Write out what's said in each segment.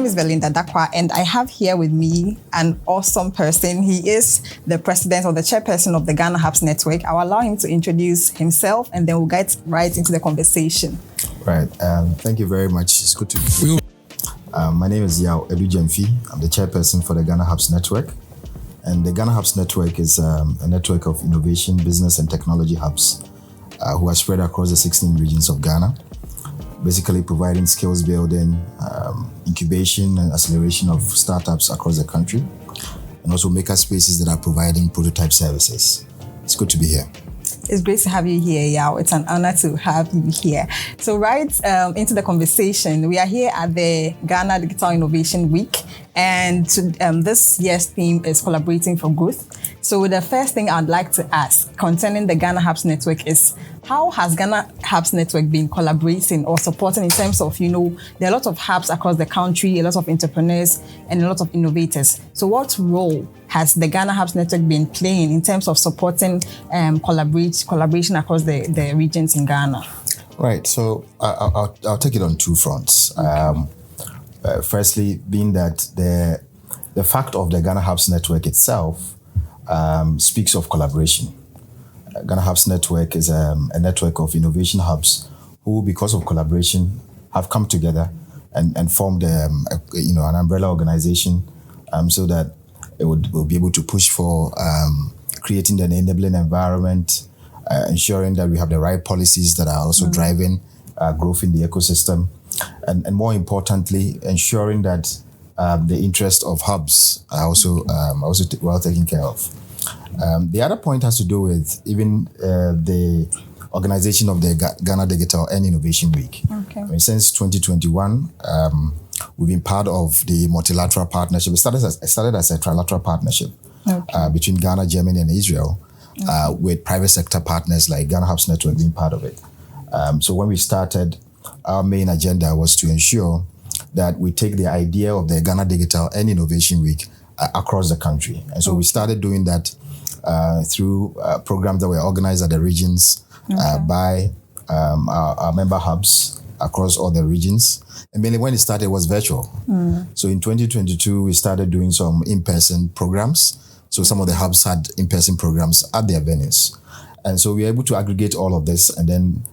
is Belinda Darkwa, and I have here with me an awesome person. He is the president or the chairperson of the Ghana Hubs Network. I'll allow him to introduce himself, and then we'll get right into the conversation. Right. Thank you very much. It's good to be here. My name is Yaw Adu Gyamfi. I'm the chairperson for the Ghana Hubs Network. And the Ghana Hubs Network is a network of innovation, business, and technology hubs who are spread across the 16 regions of Ghana, basically providing skills building, incubation, and acceleration of startups across the country, and also maker spaces that are providing prototype services. It's good to be here. It's great to have you here, Yaw. It's an honor to have you here. So right into the conversation, we are here at the Ghana Digital Innovation Week, and this year's theme is Collaborating for Growth. So the first thing I'd like to ask concerning the Ghana Hubs Network is, how has Ghana Hubs Network been collaborating or supporting in terms of, there are a lot of hubs across the country, a lot of entrepreneurs and a lot of innovators. So what role has the Ghana Hubs Network been playing in terms of supporting collaboration across the regions in Ghana? Right. So I'll take it on two fronts. Firstly, being that the fact of the Ghana Hubs Network itself speaks of collaboration. Ghana Hubs Network is a network of innovation hubs who, because of collaboration, have come together and formed an umbrella organization so that it will be able to push for creating an enabling environment, ensuring that we have the right policies that are also driving growth in the ecosystem, and more importantly, ensuring that the interest of hubs are also well taken care of. The other point has to do with even the organization of the Ghana Digital and Innovation Week. Okay. Since 2021, we've been part of the multilateral partnership. It started as a trilateral partnership between Ghana, Germany, and Israel, with private sector partners like Ghana Hubs Network being part of it. So when we started, our main agenda was to ensure that we take the idea of the Ghana Digital and Innovation Week across the country. And so we started doing that through programs that were organized at the regions by our member hubs across all the regions. And mainly when it started, it was virtual. So in 2022, we started doing some in-person programs. So some of the hubs had in-person programs at their venues. And so we were able to aggregate all of this and then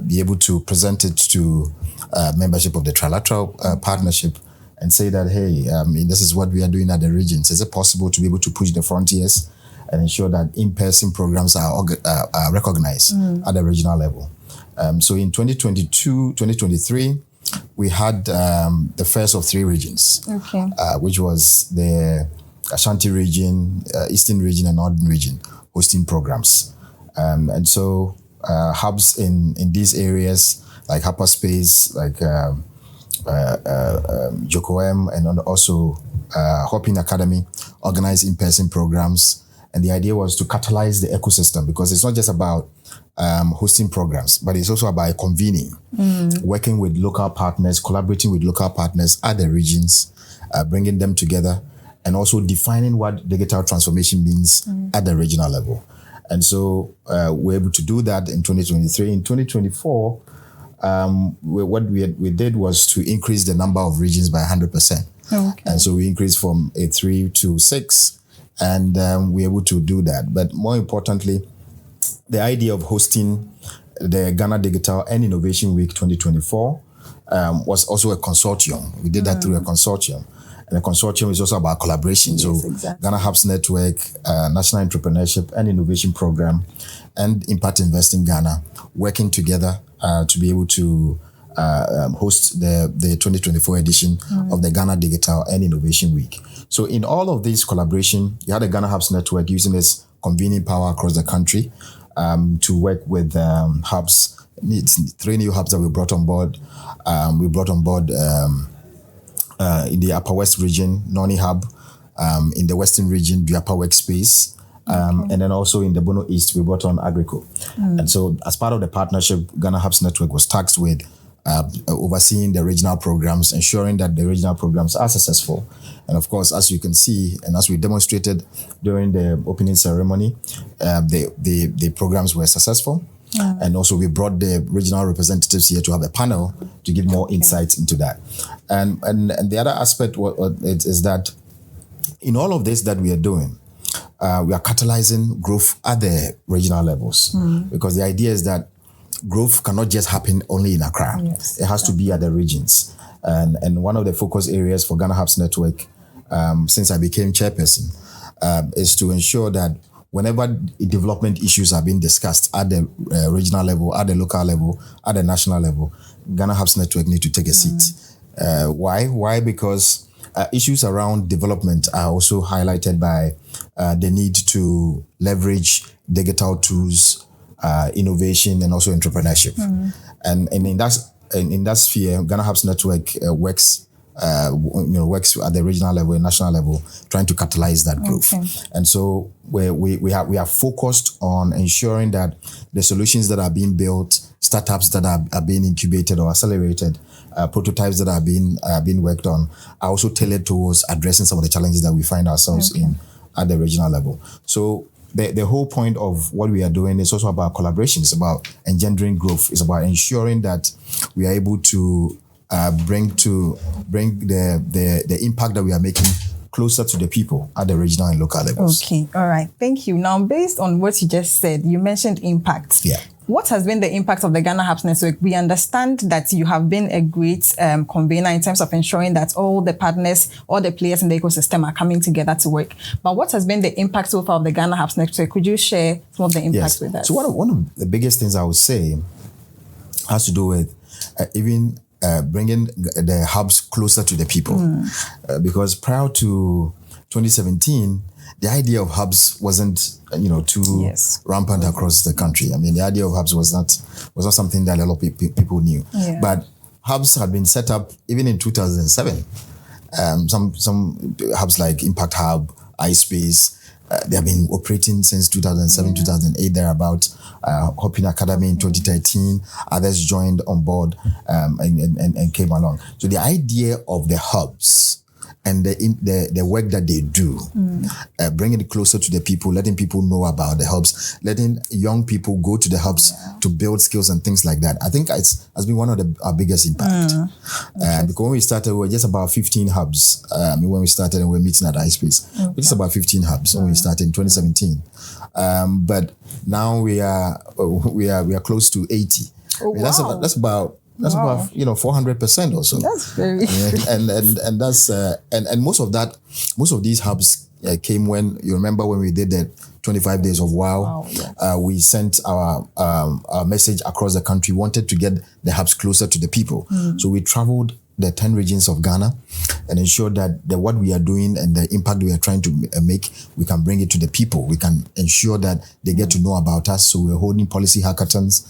be able to present it to membership of the trilateral partnership and say that, hey, this is what we are doing at the regions. Is it possible to be able to push the frontiers and ensure that in-person programs are recognized at the regional level? So in 2023, we had the first of three regions, which was the Ashanti region, Eastern region, and Northern region hosting programs. And so hubs in these areas like Hyperspace, like Jocoem, and also Hopping Academy organize in-person programs. And the idea was to catalyze the ecosystem, because it's not just about hosting programs, but it's also about convening, working with local partners, collaborating with local partners at the regions, bringing them together, and also defining what digital transformation means at the regional level. And so we're able to do that in 2023. In 2024, what we did was to increase the number of regions by 100%. And so we increased from 3 to 6, and we're able to do that. But more importantly, the idea of hosting the Ghana Digital and Innovation Week 2024 was also a consortium. We did that through a consortium. And the consortium is also about collaboration. Yes, so exactly. Ghana Hubs Network, National Entrepreneurship and Innovation Program, and Impact Invest in Ghana, working together to be able to host the 2024 edition of the Ghana Digital and Innovation Week. So in all of these collaboration, you had the Ghana Hubs Network using its convening power across the country to work with hubs. It's 3 new hubs that we brought on board. We brought on board in the Upper West region, Noni Hub, in the Western region, the Upper Workspace, and then also in the Bono East, we brought on Agrico. And so as part of the partnership, Ghana Hubs Network was tasked with overseeing the regional programs, ensuring that the regional programs are successful. And of course, as you can see, and as we demonstrated during the opening ceremony, the programs were successful. And also we brought the regional representatives here to have a panel to give more insights into that. And the other aspect is that in all of this that we are doing, we are catalyzing growth at the regional levels, because the idea is that growth cannot just happen only in Accra. Yes, it has to be at the regions. And one of the focus areas for Ghana Hubs Network, since I became chairperson, is to ensure that whenever development issues are being discussed at the regional level, at the local level, at the national level, Ghana Hubs Network need to take a seat. Why? Why? Because issues around development are also highlighted by the need to leverage digital tools, innovation, and also entrepreneurship. And in that sphere, Ghana Hubs Network works at the regional level and national level, trying to catalyze that growth. Okay. And so we are focused on ensuring that the solutions that are being built, startups that are being incubated or accelerated, prototypes that are being worked on, are also tailored towards addressing some of the challenges that we find ourselves in at the regional level. So the whole point of what we are doing is also about collaboration. It's about engendering growth. It's about ensuring that we are able to bring the impact that we are making closer to the people at the regional and local levels. Okay, all right. Thank you. Now, based on what you just said, you mentioned impact. Yeah. What has been the impact of the Ghana Hubs Network? We understand that you have been a great convener in terms of ensuring that all the partners, all the players in the ecosystem are coming together to work. But what has been the impact so far of the Ghana Hubs Network? Could you share some of the impacts with us? So one of the biggest things I would say has to do with even bringing the hubs closer to the people. Because prior to 2017, the idea of hubs wasn't, too rampant across the country. I mean, the idea of hubs was not something that a lot of people knew. Yeah. But hubs had been set up even in 2007. Some hubs like Impact Hub, iSpace, they have been operating since 2007, 2008, thereabout. Hopping Academy in 2013, others joined on board and came along. So the idea of the hubs and the work that they do, bringing it closer to the people, letting people know about the hubs, letting young people go to the hubs to build skills and things like that. I think has been one of our biggest impact. Because when we started, we were just about 15 hubs. When we started and we were meeting at iSpace, just about 15 hubs when we started in 2017. But now we are close to 80. Oh, I mean, that's about 400% or so. That's very and that's and most of these hubs came when you remember when we did the 25 days of Wow. Yes. We sent our message across the country, wanted to get the hubs closer to the people. So we traveled the 10 regions of Ghana and ensure that what we are doing and the impact we are trying to make, we can bring it to the people. We can ensure that they get to know about us. So we're holding policy hackathons.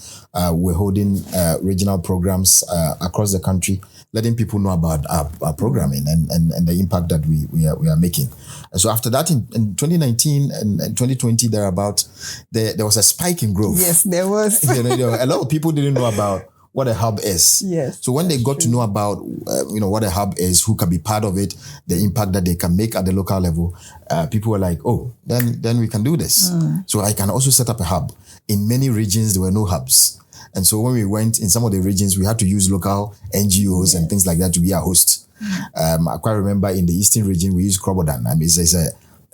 We're holding regional programs across the country, letting people know about our programming and the impact that we are making. And so after that, in 2019 and 2020, thereabout, there was a spike in growth. Yes, there was. A lot of people didn't know about what a hub is. Yes. So when they got to know about, what a hub is, who can be part of it, the impact that they can make at the local level, people were like, oh, then we can do this. So I can also set up a hub. In many regions, there were no hubs. And so when we went in some of the regions, we had to use local NGOs and things like that to be our host. I quite remember in the Eastern region, we used Krobodan. I mean,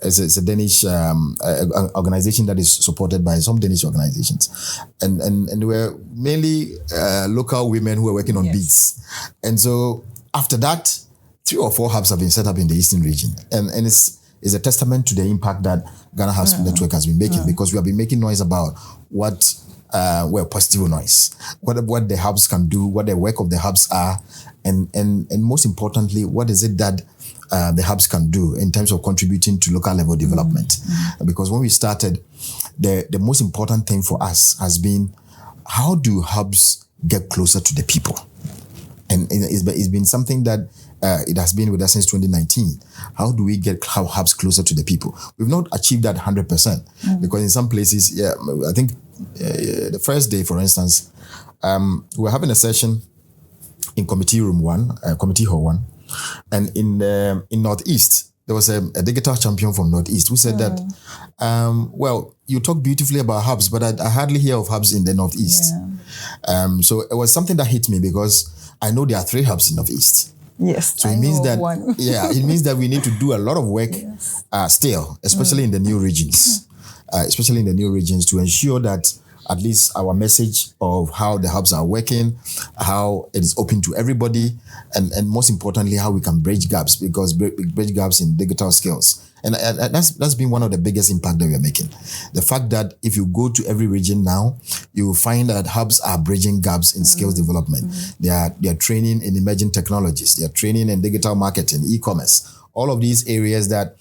it's a Danish organization that is supported by some Danish organizations. And we're mainly local women who are working on beats. And so after that, 3 or 4 hubs have been set up in the Eastern region. And it's a testament to the impact that Ghana Hubs Network has been making, because we have been making noise about positive noise, what the hubs can do, what the work of the hubs are, and most importantly, what is it that the hubs can do in terms of contributing to local level development. Because when we started, the most important thing for us has been, how do hubs get closer to the people? And it's been something that it has been with us since 2019. How do we get hubs closer to the people? We've not achieved that 100%, because in some places, I think the first day, for instance, we were having a session in Committee Hall 1, and in Northeast, there was a digital champion from Northeast who said that, you talk beautifully about hubs, but I hardly hear of hubs in the Northeast. So it was something that hit me, because I know there are 3 hubs in Northeast. Yes. So it means that it means that we need to do a lot of work still, especially in the new regions, to ensure that at least our message of how the hubs are working, how it is open to everybody, and most importantly, how we can bridge gaps, because bridge gaps in digital skills. And that's been one of the biggest impact that we are making. The fact that if you go to every region now, you will find that hubs are bridging gaps in skills development. They are training in emerging technologies. They are training in digital marketing, e-commerce, all of these areas that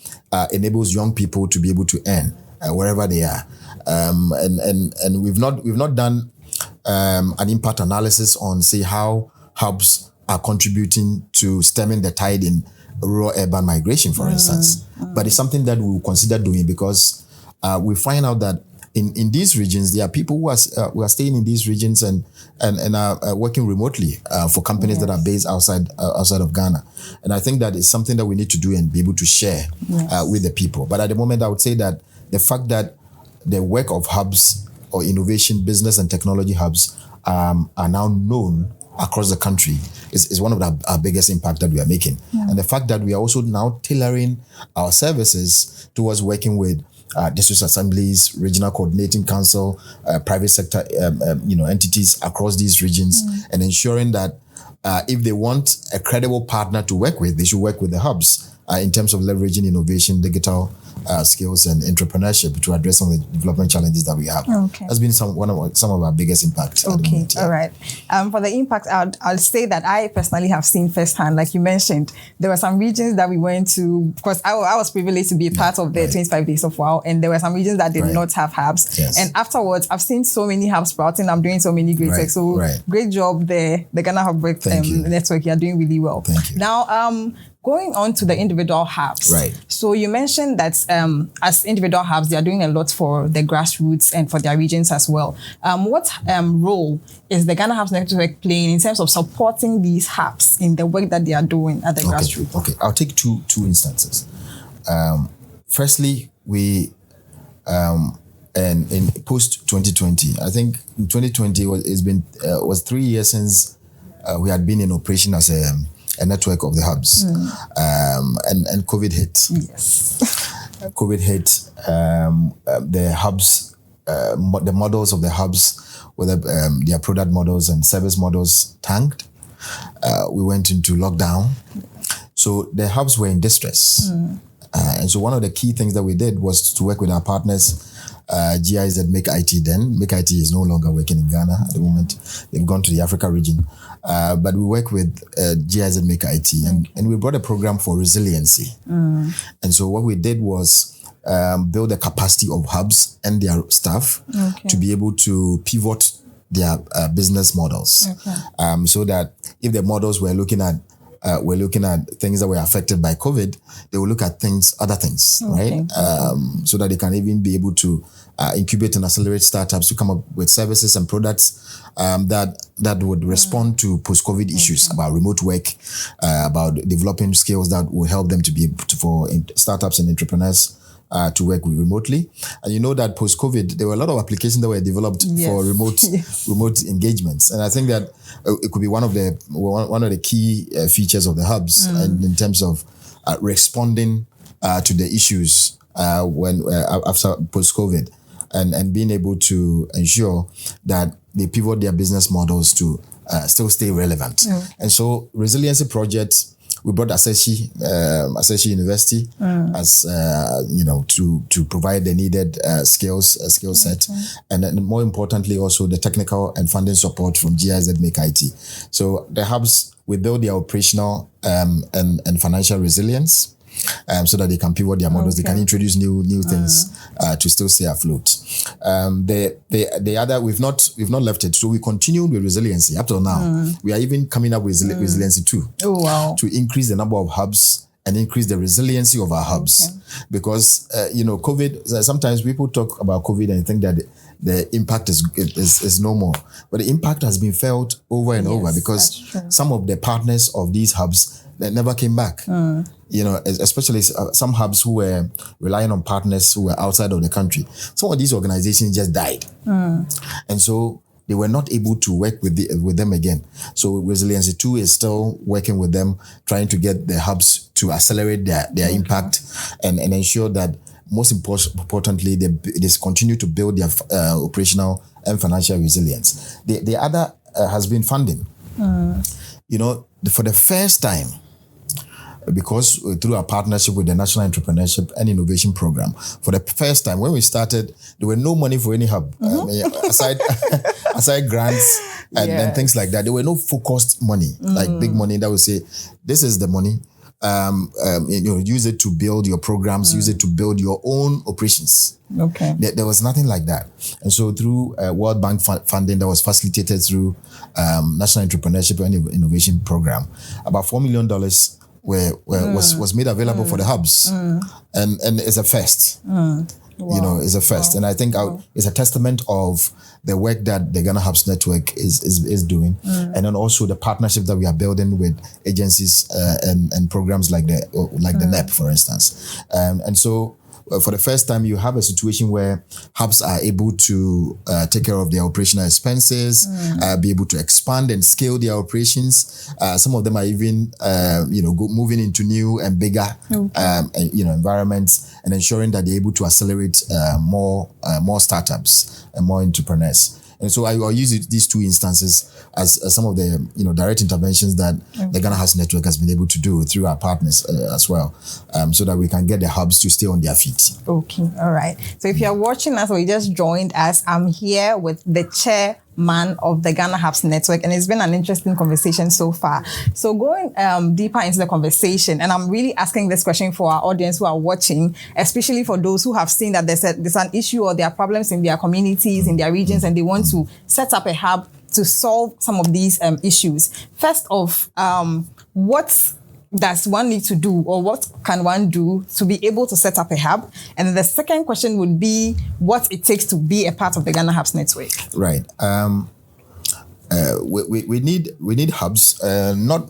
enables young people to be able to earn wherever they are. And we've not done an impact analysis on, say, how hubs are contributing to stemming the tide in rural urban migration, for instance. But it's something that we will consider doing, because we find out that in these regions, there are people who are staying in these regions and are working remotely for companies that are based outside of Ghana. And I think that is something that we need to do and be able to share with the people. But at the moment, I would say that the fact that the work of hubs or innovation, business and technology hubs are now known across the country is one of our biggest impact that we are making. And the fact that we are also now tailoring our services towards working with district assemblies, regional coordinating council, private sector entities across these regions, and ensuring that if they want a credible partner to work with, they should work with the hubs in terms of leveraging innovation, digital skills and entrepreneurship to address some of the development challenges that we have. That's been some of our biggest impacts. At the moment, all right. For the impact, I'll say that I personally have seen firsthand, like you mentioned, there were some regions that we went to, because I was privileged to be a part of the 25 days of WOW, and there were some regions that did not have hubs. And afterwards, I've seen so many hubs sprouting. I'm doing so many great work. So great job there. The Ghana Hub Network, you're doing really well. Thank you. Now, going on to the individual hubs. So you mentioned that as individual hubs, they are doing a lot for the grassroots and for their regions as well. What role is the Ghana Hubs Network playing in terms of supporting these hubs in the work that they are doing at the grassroots? Okay, I'll take two instances. Firstly, we and in post 2020, I think in 2020 was 3 years since we had been in operation as a network of the hubs, and COVID hit. COVID hit. The hubs, the models of the hubs, whether their product models and service models tanked. We went into lockdown, so the hubs were in distress. And so one of the key things that we did was to work with our partners, GIZ Make IT then. Make IT is no longer working in Ghana at the moment. They've gone to the Africa region. But we work with GIZ Make IT and we brought a program for resiliency. And so what we did was build the capacity of hubs and their staff to be able to pivot their business models. So that if the models were looking at things that were affected by COVID, they will look at other things, right? So that they can even be able to incubate and accelerate startups to come up with services and products that would respond to post-COVID issues about remote work, about developing skills that will help them to be able to, for startups and entrepreneurs to work remotely. And you know that post-COVID, there were a lot of applications that were developed for remote engagements. And I think that it could be one of the key features of the hubs and in terms of responding to the issues when after post-COVID and being able to ensure that they pivot their business models to still stay relevant. And so resiliency projects, we brought Aseshi University as to provide the needed skill set, and then more importantly also the technical and funding support from GIZ Make IT. So the hubs, we build their operational and financial resilience. So that they can pivot their models, they can introduce new things to still stay afloat. The other, we've not left it, so we continue with resiliency up till now. We are even coming up with resiliency too. To increase the number of hubs and increase the resiliency of our hubs, because COVID. Sometimes people talk about COVID and think that the impact is no more, but the impact has been felt over and over because some of the partners of these hubs that never came back. Especially some hubs who were relying on partners who were outside of the country. Some of these organizations just died. And so they were not able to work with them again. So Resiliency 2 is still working with them, trying to get the hubs to accelerate their impact and ensure that, most importantly, they continue to build their operational and financial resilience. The other has been funding. For the first time, because through our partnership with the National Entrepreneurship and Innovation Program, for the first time, when we started, there were no money for any hub. Aside grants and things like that, there were no focused money, like big money that would say, this is the money. Use it to build your programs, use it to build your own operations. Okay. There was nothing like that. And so through World Bank funding that was facilitated through National Entrepreneurship and Innovation Program, about $4 million was made available for the hubs. And it's a first. Wow. It's a first. Wow. And I think it's a testament of the work that the Ghana Hubs Network is doing. And then also the partnership that we are building with agencies and programs like the NEP, for instance. And so for the first time, you have a situation where hubs are able to take care of their operational expenses, be able to expand and scale their operations. Some of them are even, moving into new and bigger, environments, and ensuring that they're able to accelerate more startups and more entrepreneurs. And so I'll use these two instances as some of the direct interventions that the Ghana Hubs Network has been able to do through our partners as well, so that we can get the hubs to stay on their feet. Okay, all right. So if you're watching us or you just joined us, I'm here with the chairman of the Ghana Hubs Network, and it's been an interesting conversation so far. So going deeper into the conversation, and I'm really asking this question for our audience who are watching, especially for those who have seen that there's an issue or there are problems in their communities, in their regions, and they want to set up a hub to solve some of these issues. First off, what does one need to do, or what can one do to be able to set up a hub? And then the second question would be what it takes to be a part of the Ghana Hubs Network. Right. We need hubs, not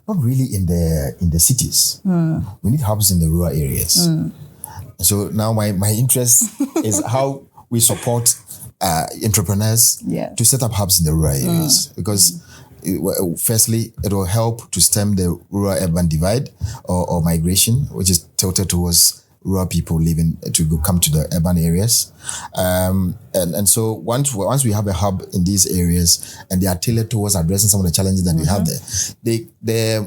really in the cities. We need hubs in the rural areas. So now my interest is how we support entrepreneurs to set up hubs in the rural areas, because firstly, it will help to stem the rural-urban divide or migration, which is tilted towards rural people living to come to the urban areas. And so once we have a hub in these areas and they are tailored towards addressing some of the challenges that we have there,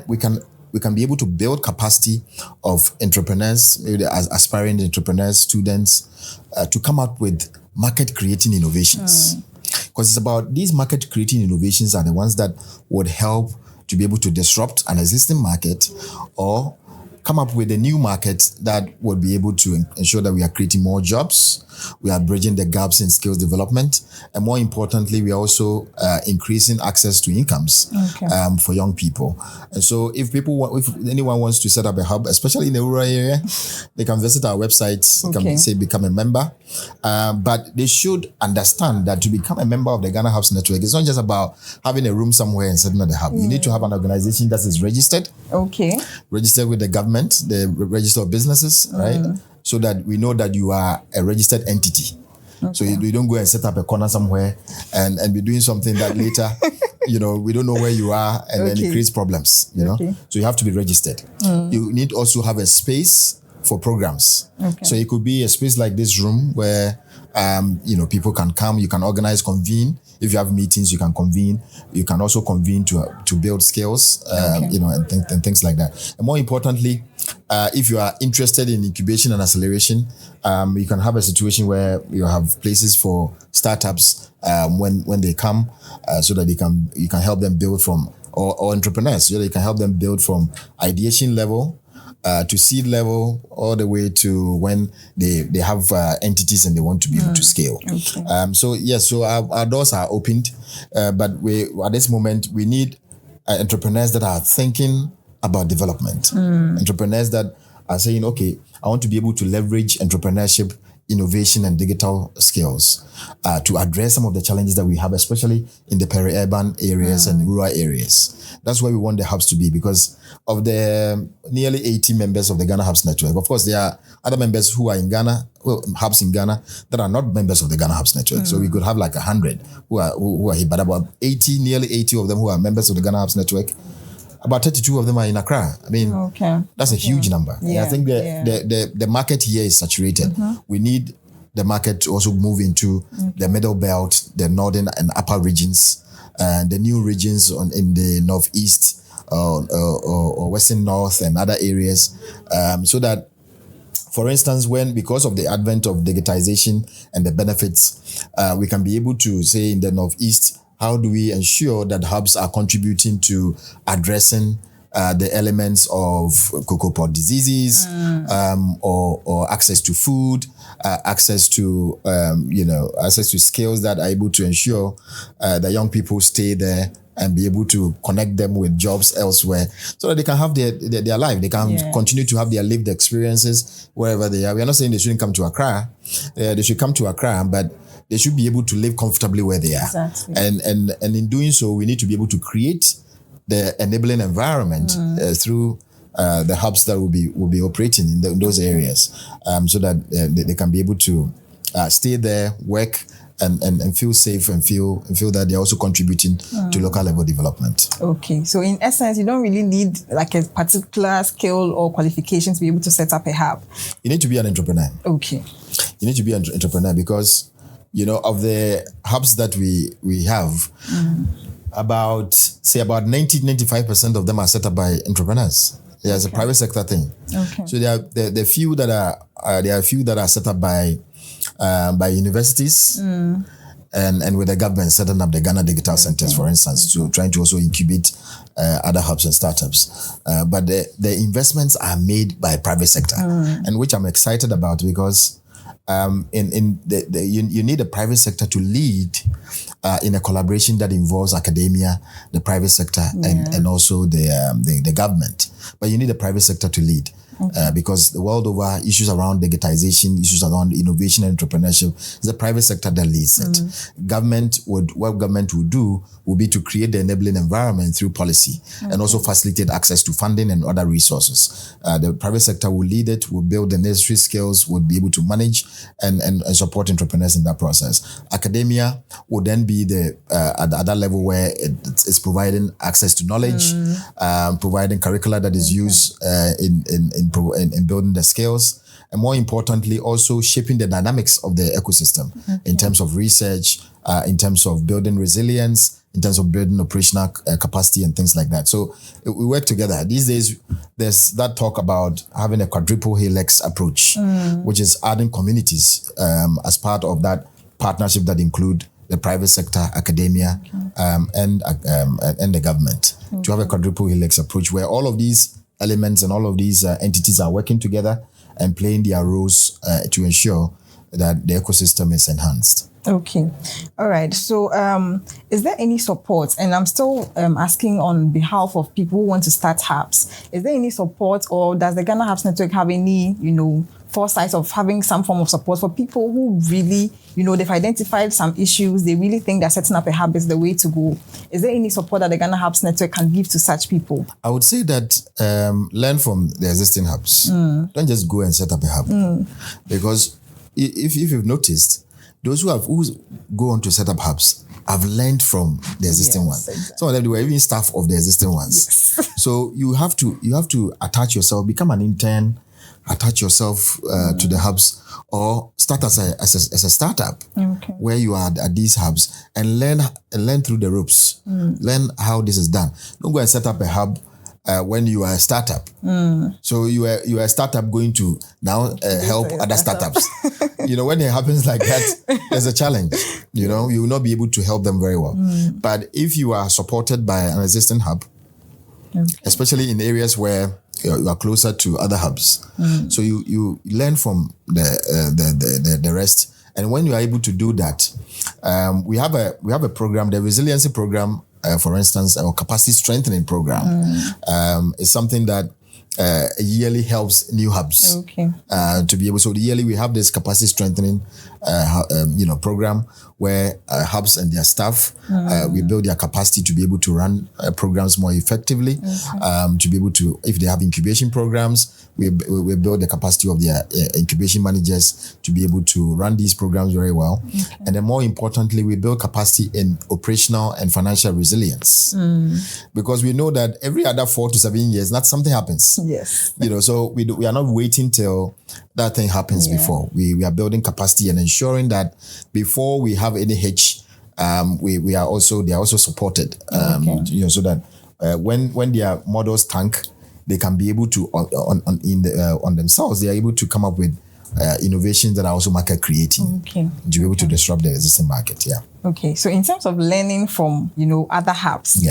we can be able to build capacity of entrepreneurs, maybe aspiring entrepreneurs, students, to come up with market-creating innovations. Because it's about these market-creating innovations are the ones that would help to be able to disrupt an existing market or come up with a new market that would be able to ensure that we are creating more jobs, we are bridging the gaps in skills development, and more importantly, we are also increasing access to incomes for young people. And so if anyone wants to set up a hub, especially in the rural area, they can visit our website, become a member. But they should understand that to become a member of the Ghana Hubs Network, it's not just about having a room somewhere and setting up the hub. You need to have an organization that is registered. Registered with the government, the register of businesses, right? So that we know that you are a registered entity. So you don't go and set up a corner somewhere and be doing something that later, we don't know where you are, and then it creates problems, So you have to be registered. You need also have a space for programs. So it could be a space like this room where, people can come, you can convene. If you have meetings, you can convene. You can also convene to build skills, and things like that. And more importantly, if you are interested in incubation and acceleration, you can have a situation where you have places for startups when they come, so that you can help them build from, or entrepreneurs, so that you can help them build from ideation level to seed level, all the way to when they have entities and they want to be able to scale. So our doors are opened, but at this moment we need entrepreneurs that are thinking about development. Entrepreneurs that are saying, I want to be able to leverage entrepreneurship innovation and digital skills to address some of the challenges that we have, especially in the peri-urban areas and rural areas. That's where we want the hubs to be, because of the nearly 80 members of the Ghana Hubs Network. Of course, there are other members who are in Ghana, hubs in Ghana, that are not members of the Ghana Hubs Network. So we could have like 100 who are here, but about nearly 80 of them who are members of the Ghana Hubs Network. About 32 of them are in Accra. I mean, that's a huge number. Yeah. I think the market here is saturated. We need the market to also move into the middle belt, the northern and upper regions, the new regions in the northeast or western north and other areas, so that, for instance, because of the advent of digitization and the benefits, we can be able to say in the northeast, how do we ensure that hubs are contributing to addressing the elements of cocoa pod diseases, or access to food, access to skills that are able to ensure that young people stay there and be able to connect them with jobs elsewhere, so that they can have their life. They can continue to have their lived experiences wherever they are. We are not saying they shouldn't come to Accra. They should come to Accra, but they should be able to live comfortably where they are. Exactly. And in doing so, we need to be able to create the enabling environment through the hubs that will be operating in those areas, so that they can be able to stay there, work, and feel safe and feel that they're also contributing to local level development. Okay, so in essence, you don't really need like a particular skill or qualification to be able to set up a hub. You need to be an entrepreneur. Okay. You need to be an entrepreneur because, of the hubs that we have, about 90-95% of them are set up by entrepreneurs. There's a private sector thing. Okay. So there are few that are set up by universities and with the government setting up the Ghana Digital Centers, for instance, to trying to also incubate other hubs and startups. But the investments are made by private sector, and which I'm excited about, because you need the private sector to lead in a collaboration that involves academia, the private sector, and also the government. But you need the private sector to lead. Because the world over, issues around digitization, issues around innovation and entrepreneurship, is the private sector that leads it. What government would do would be to create the enabling environment through policy and also facilitate access to funding and other resources. The private sector will lead it, will build the necessary skills, will be able to manage and support entrepreneurs in that process. Academia would then be at that level where it's providing access to knowledge, providing curricula that is used in building the skills, and more importantly, also shaping the dynamics of the ecosystem in terms of research, in terms of building resilience, in terms of building operational capacity and things like that. So we work together. These days, there's that talk about having a quadruple helix approach, which is adding communities as part of that partnership that include the private sector, academia, and the government, to have a quadruple helix approach where all of these elements and all of these entities are working together and playing their roles to ensure that the ecosystem is enhanced. Okay. All right. So is there any support? And I'm still asking on behalf of people who want to start hubs. Is there any support, or does the Ghana Hubs Network have any, foresight of having some form of support for people who really, they've identified some issues, they really think that setting up a hub is the way to go? Is there any support that the Ghana Hubs Network can give to such people? I would say that learn from the existing hubs. Don't just go and set up a hub. Because if you've noticed, those who go on to set up hubs have learned from the existing ones. Exactly. Some of them, they were even staff of the existing ones. Yes. So you have to attach yourself, become an intern, attach yourself to the hubs, or start as a startup where you are at these hubs and learn through the ropes. Learn how this is done. Don't go and set up a hub when you are a startup. So you are a startup going to now help other startups. When it happens like that, there's a challenge. You will not be able to help them very well. But if you are supported by an existing hub, especially in areas where you are closer to other hubs, so you learn from the rest. And when you are able to do that, we have a program, the resiliency program, for instance, or capacity strengthening program, is something that yearly helps new hubs to be able. So yearly we have this capacity strengthening, program where hubs and their staff we build their capacity to be able to run programs more effectively. To be able to, if they have incubation programs, we build the capacity of their incubation managers to be able to run these programs very well. And then more importantly, we build capacity in operational and financial resilience, because we know that every other 4 to 7 years, that something happens. Yes. So we are not waiting till that thing happens before. We are building capacity and ensuring that before we have any hitch, they are also supported. So that when their models tank, they can be able to on themselves. They are able to come up with innovations that are also market creating to be able to disrupt the existing market. Yeah. Okay. So in terms of learning from other hubs,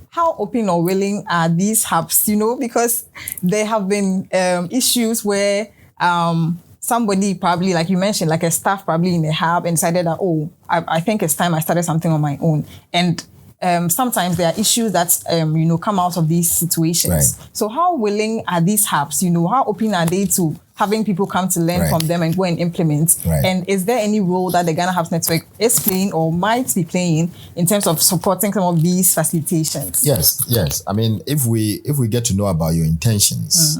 how open or willing are these hubs? Because there have been issues where somebody probably, like you mentioned, like a staff probably in a hub and decided that, I think it's time I started something on my own. And sometimes there are issues that, come out of these situations. Right. So how willing are these hubs? How open are they to having people come to learn from them and go and implement? Right. And is there any role that the Ghana Hubs Network is playing or might be playing in terms of supporting some of these facilitations? Yes. I mean, if we get to know about your intentions,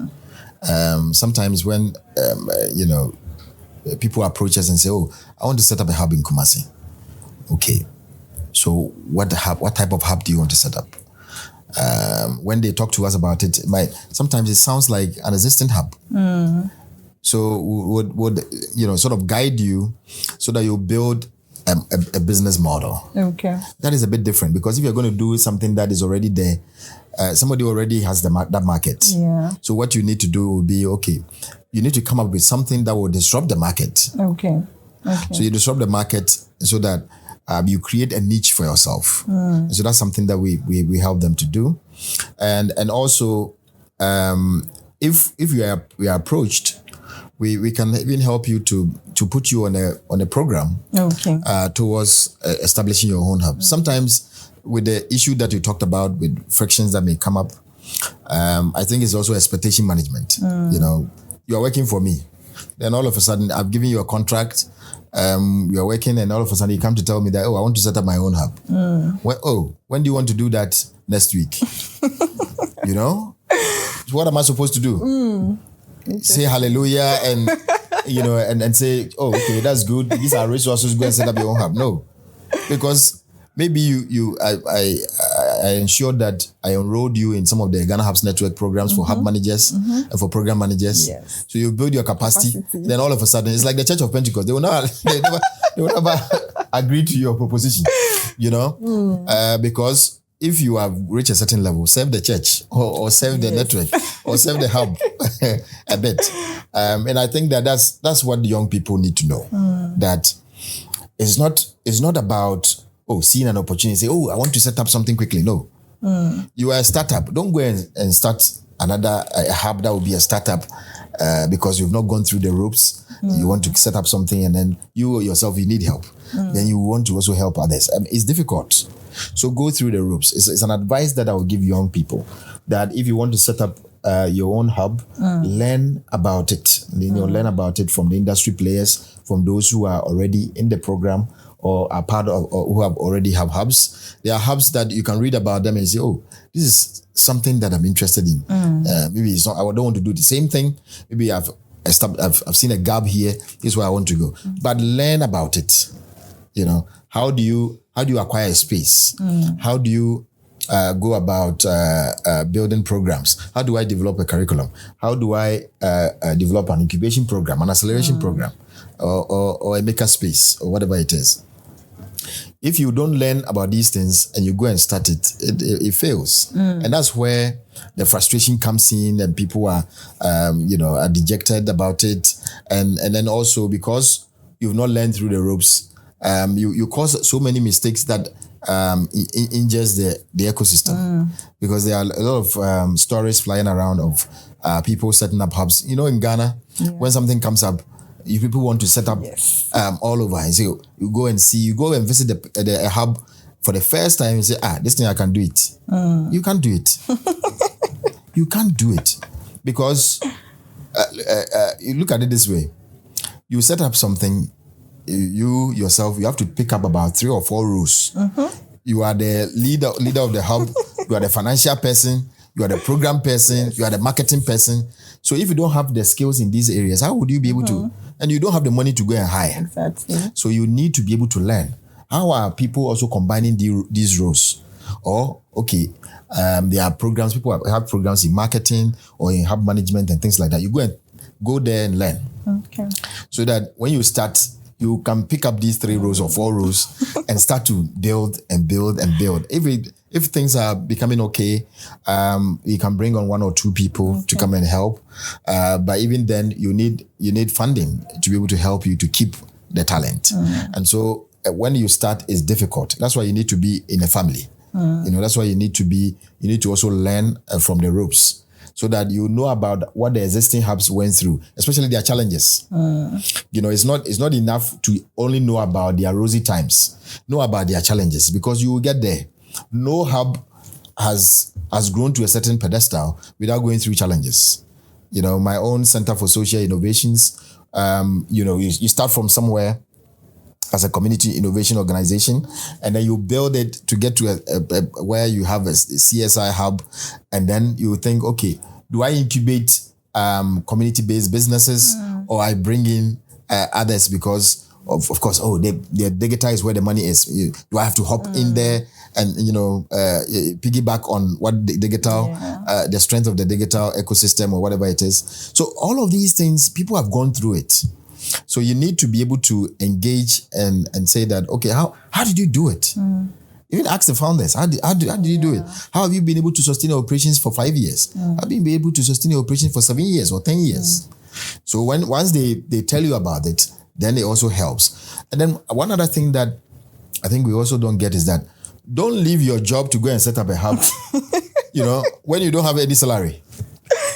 sometimes when people approach us and say, I want to set up a hub in Kumasi. Okay. So what type of hub do you want to set up? When they talk to us about it, sometimes it sounds like an existing hub. So would sort of guide you so that you build a business model. Okay. That is a bit different, because if you're going to do something that is already there, somebody already has that market. Yeah. So what you need to do will be, you need to come up with something that will disrupt the market. Okay. So you disrupt the market so that you create a niche for yourself. So that's something that we help them to do. And also, if we are approached, we can even help you to put you on a program towards establishing your own hub. Sometimes with the issue that you talked about with frictions that may come up, I think it's also expectation management. You are working for me, then all of a sudden I've given you a contract. You are working, and all of a sudden you come to tell me that, I want to set up my own hub. When do you want to do that? Next week. So what am I supposed to do? Say hallelujah and and say, okay, that's good. These are resources. Go and set up your own hub. No, because maybe I ensured that I enrolled you in some of the Ghana Hubs Network programs for hub managers and for program managers. Yes. So you build your capacity. Then all of a sudden, it's like the Church of Pentecost. They will never agree to your proposition, because if you have reached a certain level, serve the church or serve the network or serve the hub a bit. And I think that's what young people need to know. That it's not about seeing an opportunity, say, I want to set up something quickly. No. You are a startup. Don't go and start a hub that will be a startup because you've not gone through the ropes. You want to set up something and then you yourself, you need help. Then you want to also help others. It's difficult. So go through the ropes. It's an advice that I will give young people, that if you want to set up your own hub, learn about it. Learn about it from the industry players, from those who are already in the program or are part of, or who already have hubs. There are hubs that you can read about them and say, this is something that I'm interested in. Maybe it's not, I don't want to do the same thing. Maybe I've seen a gap here. This is where I want to go. But learn about it. How do you acquire a space? How do you go about building programs? How do I develop a curriculum? How do I develop an incubation program, an acceleration program, or a maker space, or whatever it is? If you don't learn about these things and you go and start it fails. And that's where the frustration comes in, and people are dejected about it. And then also because you've not learned through the ropes, you cause so many mistakes that injures the ecosystem. Because there are a lot of stories flying around of people setting up hubs. In Ghana, when something comes up, people want to set up all over. And so you go and visit a hub for the first time and say, this thing I can do it. You can't do it. You can't do it. Because you look at it this way. You set up something, you yourself, you have to pick up about 3 or 4 roles. You are the leader of the hub, you are the financial person, you are the program person, you are the marketing person. So if you don't have the skills in these areas, how would you be able to? And you don't have the money to go and hire. Exactly. So you need to be able to learn. How are people also combining these roles? Or, okay, there are programs, people have programs in marketing or in hub management and things like that. You go there and learn. Okay. So that when you start, you can pick up these 3 rows or 4 rows and start to build and build and build. If things are becoming okay, you can bring on 1 or 2 people to come and help. But even then, you need funding to be able to help you to keep the talent. And so when you start, it's difficult. That's why you need to be in a family. That's why you need to also learn from the ropes, so that you know about what the existing hubs went through, especially their challenges. It's not enough to only know about their rosy times. Know about their challenges, because you will get there. No hub has grown to a certain pedestal without going through challenges. My own Center for Social Innovations, you start from somewhere as a community innovation organization, and then you build it to get to where you have a CSI hub, and then you think, okay, do I incubate community-based businesses, or I bring in others because of course, the digital is where the money is. Do I have to hop in there and piggyback on what the digital, the strength of the digital ecosystem or whatever it is? So all of these things, people have gone through it. So you need to be able to engage and say that, okay, how did you do it? Even ask the founders, how did you do it? How have you been able to sustain your operations for 5 years? How have you been able to sustain your operations for 7 years or 10 years? So once they tell you about it, then it also helps. And then one other thing that I think we also don't get is that don't leave your job to go and set up a hub, when you don't have any salary.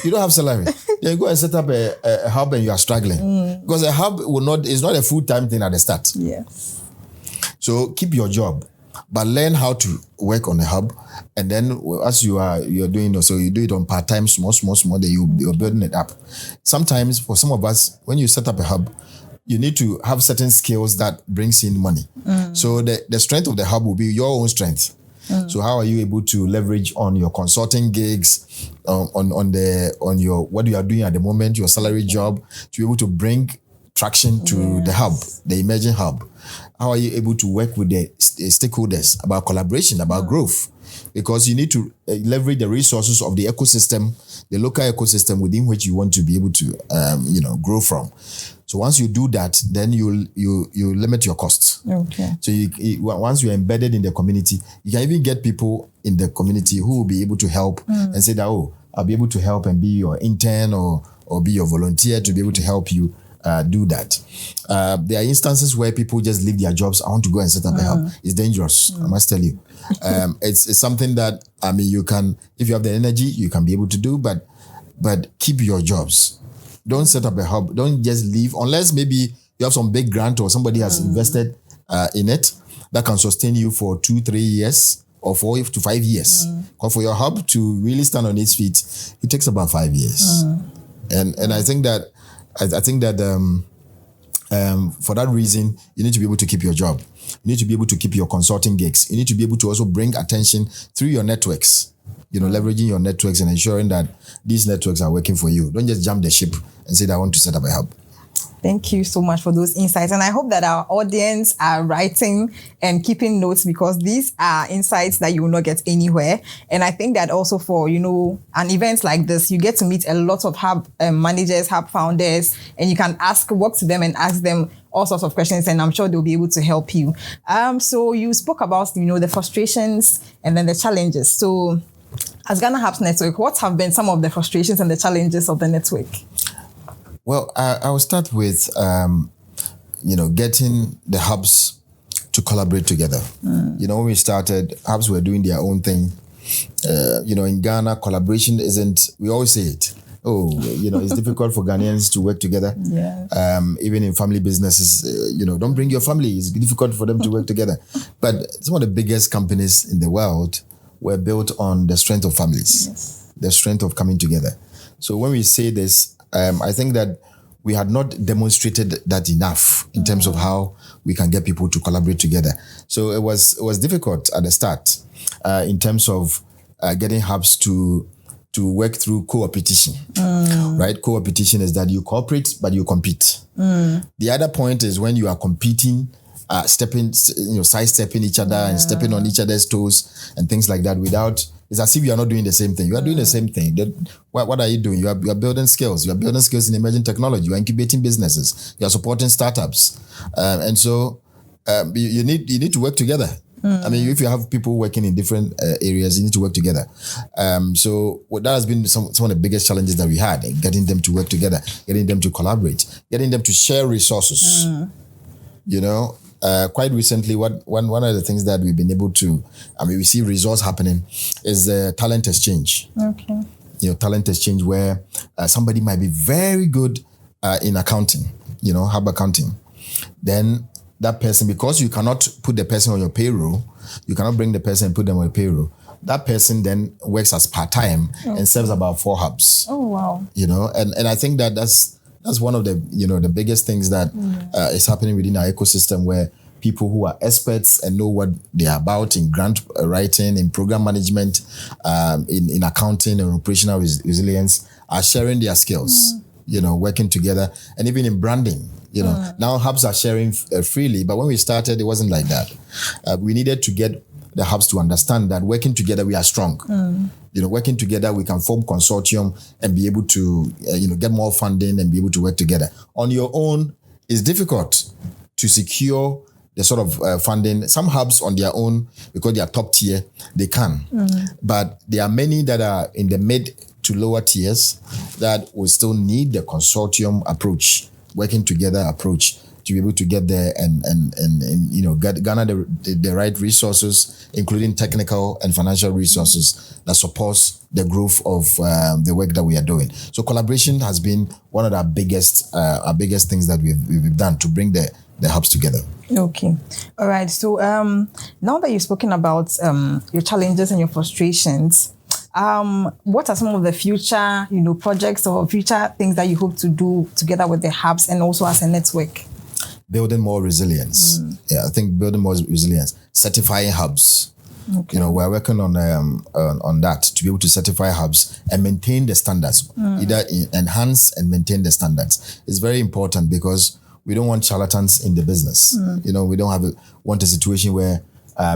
You don't have salary. Then you go and set up a hub and you are struggling. Because a hub is not a full-time thing at the start. Yes. So keep your job, but learn how to work on the hub. And then as you're doing, so you do it on part-time, small, then you're building it up. Sometimes for some of us, when you set up a hub, you need to have certain skills that brings in money. So the strength of the hub will be your own strength. So how are you able to leverage on your consulting gigs, on your what you are doing at the moment, your salary job, to be able to bring traction to the hub, the emerging hub? How are you able to work with the stakeholders about collaboration, about growth? Because you need to leverage the resources of the ecosystem, the local ecosystem within which you want to be able to grow from. So once you do that, then you limit your costs. Okay. So once you're embedded in the community, you can even get people in the community who will be able to help and say that, I'll be able to help and be your intern or be your volunteer to be able to help you do that. There are instances where people just leave their jobs. I want to go and set up a hub. It's dangerous, I must tell you. It's something that, you can, if you have the energy, you can be able to do, but keep your jobs. Don't set up a hub. Don't just leave unless maybe you have some big grant or somebody has invested in it that can sustain you for 2-3 years or 4 to 5 years. Because for your hub to really stand on its feet, it takes about 5 years. And I think that for that reason, you need to be able to keep your job. You need to be able to keep your consulting gigs. You need to be able to also bring attention through your networks. Leveraging your networks and ensuring that these networks are working for you. Don't just jump the ship and say that I want to set up a hub. Thank you so much for those insights. And I hope that our audience are writing and keeping notes, because these are insights that you will not get anywhere. And I think that also for, an event like this, you get to meet a lot of hub managers, hub founders, and you can walk to them and ask them all sorts of questions, and I'm sure they'll be able to help you. So you spoke about, the frustrations and then the challenges. So as Ghana Hubs Network, what have been some of the frustrations and the challenges of the network? Well, I will start with, getting the hubs to collaborate together. When we started, hubs were doing their own thing. In Ghana, collaboration isn't, we always say it. It's difficult for Ghanaians to work together. Yeah. Even in family businesses, don't bring your family. It's difficult for them to work together. But some of the biggest companies in the world were built on the strength of families, the strength of coming together. So when we say this, I think that we had not demonstrated that enough in terms of how we can get people to collaborate together. So it was difficult at the start in terms of getting hubs to work through co-opetition, right? Co-opetition is that you cooperate, but you compete. The other point is when you are competing, sidestepping each other and stepping on each other's toes and things like that it's as if you are not doing the same thing. You are doing the same thing. What are you doing? You are building skills. You are building skills in emerging technology. You are incubating businesses. You are supporting startups. And so you need to work together. I mean, if you have people working in different areas, you need to work together. So that has been some of the biggest challenges that we had, getting them to work together, getting them to collaborate, getting them to share resources. Quite recently, one of the things that we've been able to, we see results happening is the talent exchange. Okay. Talent exchange where somebody might be very good in accounting, hub accounting. Then that person, because you cannot put the person on your payroll, you cannot bring the person and put them on your payroll. That person then works as part-time and serves about 4 hubs. Oh, wow. And I think that's one of the, the biggest things that is happening within our ecosystem, where people who are experts and know what they are about in grant writing, in program management, in accounting and operational resilience are sharing their skills, working together, and even in branding. Now hubs are sharing freely, but when we started, it wasn't like that. We needed to get the hubs to understand that working together, we are strong. Working together, we can form consortium and be able to, get more funding and be able to work together. On your own, it's difficult to secure the sort of funding. Some hubs on their own, because they are top tier, they can. But there are many that are in the mid to lower tiers that will still need the consortium approach, working together approach, to be able to get there and garner the right resources, including technical and financial resources that supports the growth of the work that we are doing. So collaboration has been one of our biggest things that we've done to bring the hubs together. Okay. All right. So now that you've spoken about your challenges and your frustrations, what are some of the future, projects or future things that you hope to do together with the hubs and also as a network? Building more resilience. I think building more resilience. Certifying hubs. Okay. We're working on that to be able to certify hubs and maintain the standards. Either enhance and maintain the standards. It's very important because we don't want charlatans in the business. We don't want a situation where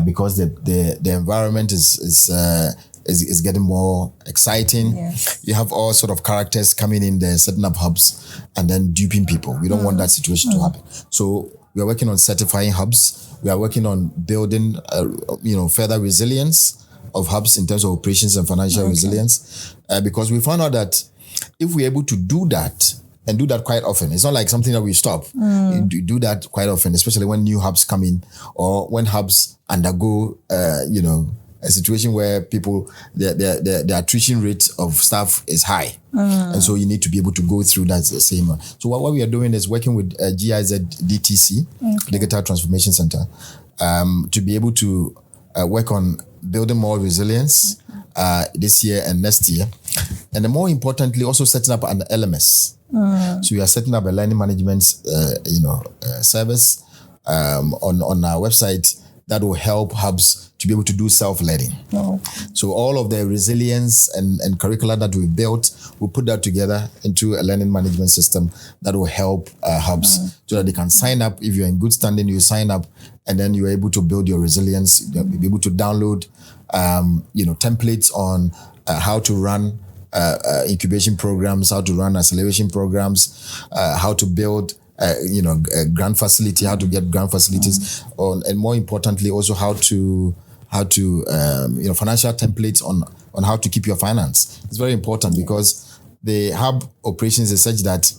because the environment is getting more exciting. Yes. You have all sort of characters coming in there, setting up hubs and then duping people. We don't want that situation to happen. So we are working on certifying hubs. We are working on building, further resilience of hubs in terms of operations and financial resilience. Because we found out that if we're able to do that, and do that quite often. It's not like something that we stop. You do that quite often, especially when new hubs come in or when hubs undergo, a situation where people, the attrition rate of staff is high. And so you need to be able to go through that same. So what we are doing is working with GIZ DTC, Digital Transformation Center, to be able to work on building more resilience this year and next year. And then more importantly, also setting up an LMS. So we are setting up a learning management, service on our website that will help hubs to be able to do self-learning. So all of the resilience and curricula that we built, we'll put that together into a learning management system that will help hubs so that they can sign up. If you're in good standing, you sign up and then you're able to build your resilience. You'll be able to download, templates on how to run incubation programs, how to run acceleration programs, how to build a grant facility, how to get grant facilities, and more importantly, also how to financial templates on how to keep your finance. It's very important because the hub operations is such that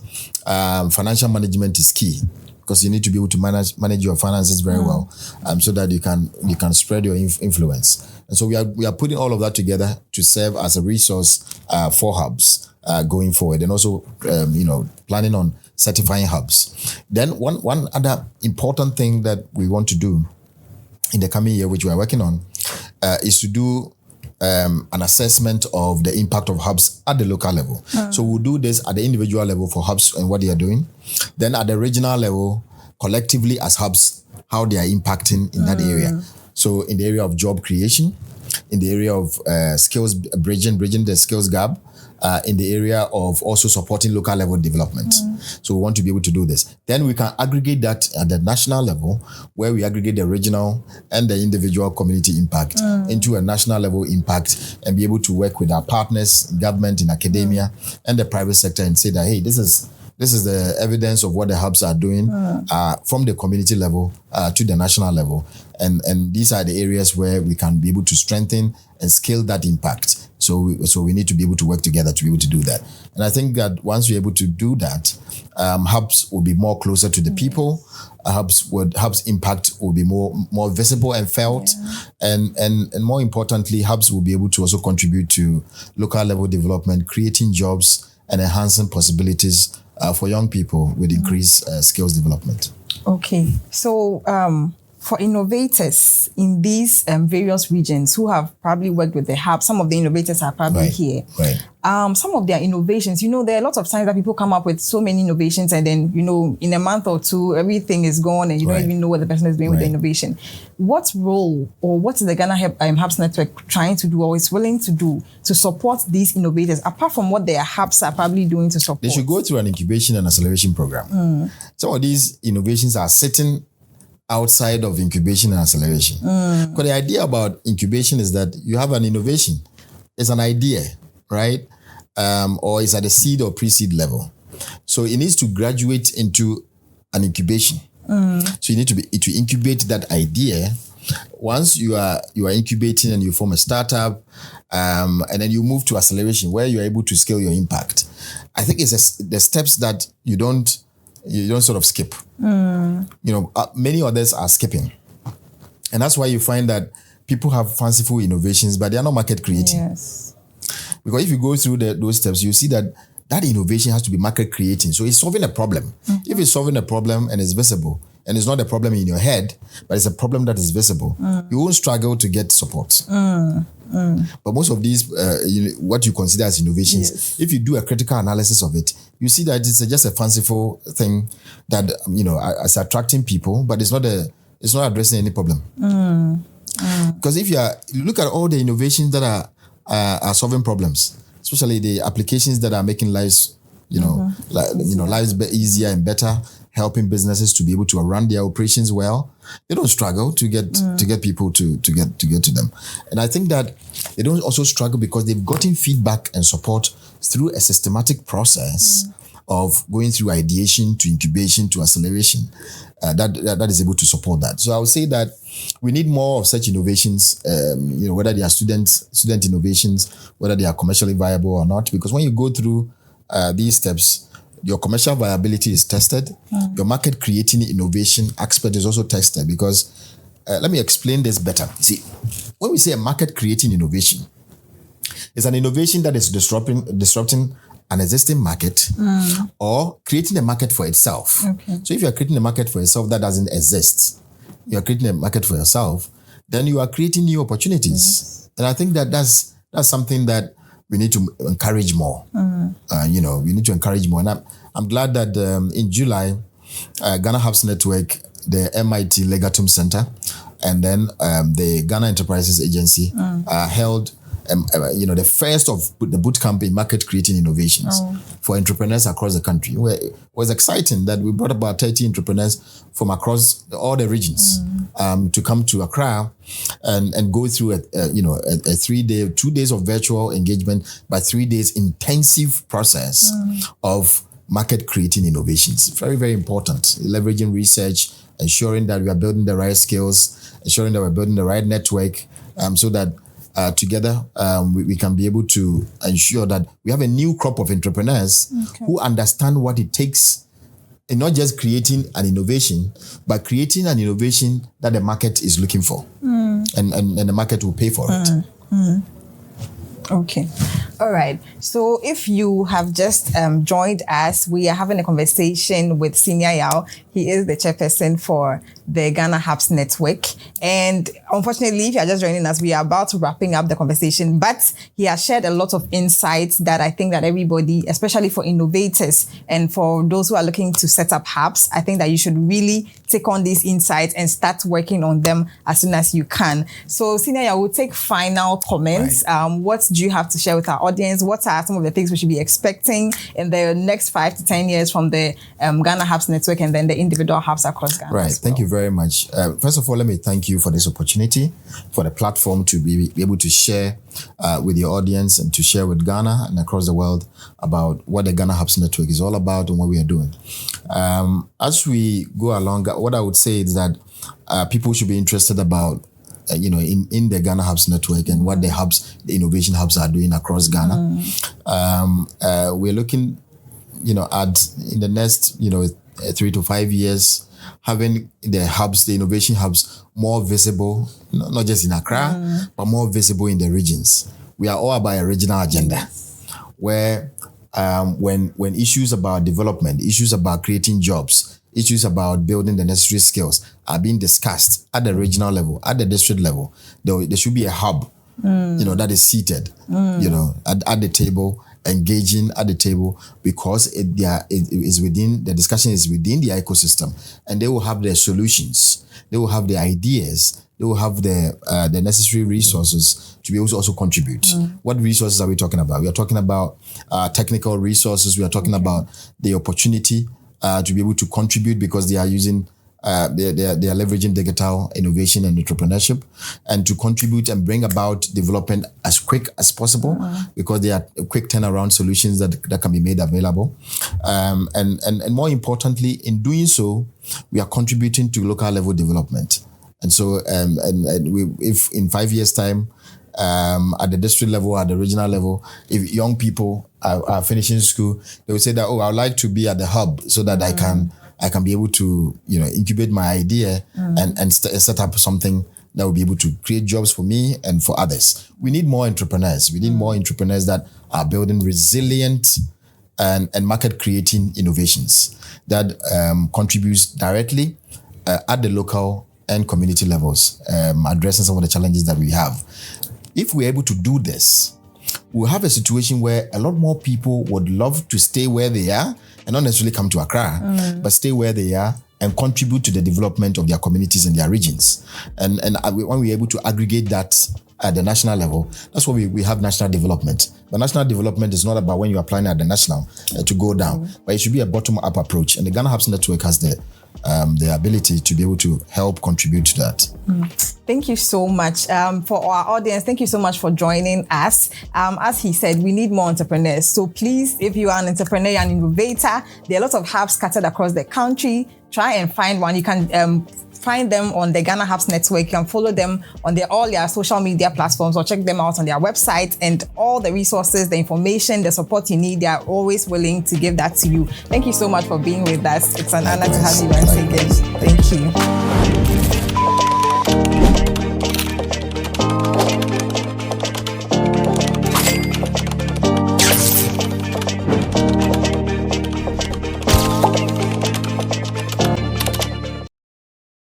financial management is key, because you need to be able to manage your finances very well, so that you can spread your influence. And so we are putting all of that together to serve as a resource for hubs going forward, and also planning on certifying hubs. Then one other important thing that we want to do in the coming year, which we are working on, is to do an assessment of the impact of hubs at the local level. So we'll do this at the individual level for hubs and what they are doing. Then at the regional level, collectively as hubs, how they are impacting in that area. So in the area of job creation, in the area of skills bridging the skills gap, in the area of also supporting local level development. So we want to be able to do this. Then we can aggregate that at the national level, where we aggregate the regional and the individual community impact into a national level impact, and be able to work with our partners, government, in academia, and the private sector, and say that, hey, this is the evidence of what the hubs are doing from the community level to the national level. And these are the areas where we can be able to strengthen and scale that impact. So we need to be able to work together to be able to do that. And I think that once we're able to do that, hubs will be more closer to the people. Hubs impact will be more visible and felt. And more importantly, hubs will be able to also contribute to local level development, creating jobs and enhancing possibilities for young people with increased skills development. Okay. So for innovators in these various regions who have probably worked with the hub, some of the innovators are probably here. Some of their innovations, there are lots of times that people come up with so many innovations, and then, in a month or two, everything is gone and you don't even know what the person is doing with the innovation. What role, or what is the Ghana Hubs Network trying to do, or is willing to do, to support these innovators, apart from what their hubs are probably doing to support? They should go through an incubation and acceleration program. Some of these innovations are sitting outside of incubation and acceleration. Because the idea about incubation is that you have an innovation. It's an idea, right? Or it's at the seed or pre-seed level. So it needs to graduate into an incubation. So you need to incubate that idea. Once you are incubating and you form a startup, and then you move to acceleration, where you're able to scale your impact. I think it's the steps that you don't sort of skip. Many others are skipping. And that's why you find that people have fanciful innovations, but they are not market creating. Yes. Because if you go through those steps, you see that innovation has to be market creating. So it's solving a problem. If it's solving a problem and it's visible, and it's not a problem in your head, but it's a problem that is visible, you won't struggle to get support. But most of these, what you consider as innovations, if you do a critical analysis of it, you see that it's just a fanciful thing that, is attracting people, but it's not addressing any problem. Because if you look at all the innovations that are solving problems, especially the applications that are making lives, lives easier and better, helping businesses to be able to run their operations well, they don't struggle to get people to get to them. And I think that they don't also struggle because they've gotten feedback and support through a systematic process of going through ideation to incubation to acceleration that is able to support that. So I would say that we need more of such innovations, whether they are student innovations, whether they are commercially viable or not, because when you go through these steps, your commercial viability is tested. Your market creating innovation aspect is also tested, because let me explain this better. See, when we say a market creating innovation, it's an innovation that is disrupting an existing market or creating a market for itself. Okay. So if you're creating a market for yourself that doesn't exist, you're creating a market for yourself, then you are creating new opportunities. Yes. And I think that's something that we need to encourage more. We need to encourage more. And I'm glad that in July, Ghana Hubs Network, the MIT Legatum Center, and then the Ghana Enterprises Agency held the first of the bootcamp in market creating innovations for entrepreneurs across the country. It was exciting that we brought about 30 entrepreneurs from across all the regions to come to Accra and go through a 3-day, 2 days of virtual engagement, but 3 days intensive process of market creating innovations. Very, very important. Leveraging research, ensuring that we are building the right skills, ensuring that we're building the right network, so that together we can be able to ensure that we have a new crop of entrepreneurs who understand what it takes in not just creating an innovation, but creating an innovation that the market is looking for, and the market will pay for it. Okay. All right. So if you have just joined us, we are having a conversation with Senior Yaw. He is the chairperson for the Ghana Hubs Network. And unfortunately, if you are just joining us, we are about to wrapping up the conversation, but he has shared a lot of insights that I think that everybody, especially for innovators and for those who are looking to set up hubs, I think that you should really take on these insights and start working on them as soon as you can. So Senior Yaw, will take final comments. Right. What do you have to share with our audience? What are some of the things we should be expecting in the next 5 to 10 years from the Ghana Hubs Network and then the individual hubs across Ghana? Right. Thank you very much. First of all, let me thank you for this opportunity, for the platform to be able to share with your audience and to share with Ghana and across the world about what the Ghana Hubs Network is all about and what we are doing. As we go along, what I would say is that people should be interested about in the Ghana Hubs Network and what the innovation hubs are doing across Ghana. We're looking, at in the next, 3 to 5 years, having the innovation hubs more visible, not just in Accra, but more visible in the regions. We are all about a regional agenda, where when issues about development, issues about creating jobs, issues about building the necessary skills are being discussed at the regional level, at the district level, there should be a hub, that is seated, at the table, engaging at the table, because it is within, the discussion is within the ecosystem, and they will have their solutions, they will have the ideas, they will have the necessary resources to be able to also contribute. What resources are we talking about? We are talking about technical resources. We are talking about the opportunity to be able to contribute, because they are using, they are leveraging digital innovation and entrepreneurship, and to contribute and bring about development as quick as possible, because they are quick turnaround solutions that can be made available. And more importantly, in doing so, we are contributing to local level development. And so, if in 5 years' time, at the district level, at the regional level, if young people are finishing school, they will say that, I would like to be at the hub so that I can be able to, incubate my idea and set up something that will be able to create jobs for me and for others. We need more entrepreneurs. We need more entrepreneurs that are building resilient and market creating innovations that contributes directly at the local and community levels, addressing some of the challenges that we have. If we're able to do this, we'll have a situation where a lot more people would love to stay where they are and not necessarily come to Accra, but stay where they are and contribute to the development of their communities and their regions. And when we're able to aggregate that at the national level, that's why we have national development. But national development is not about when you're applying at the national to go down, but it should be a bottom-up approach. And the Ghana Hubs Network has the ability to be able to help contribute to that. Thank you so much. For our audience, thank you so much for joining us. As he said, we need more entrepreneurs. So please, if you are an entrepreneur and innovator, there are lots of hubs scattered across the country. Try and find one. You can find them on the Ghana Hubs Network. You can follow them on all their social media platforms, or check them out on their website, and all the resources, the information, the support you need, they are always willing to give that to you. Thank you so much for being with us. It's an honor to have you once again. Thank you.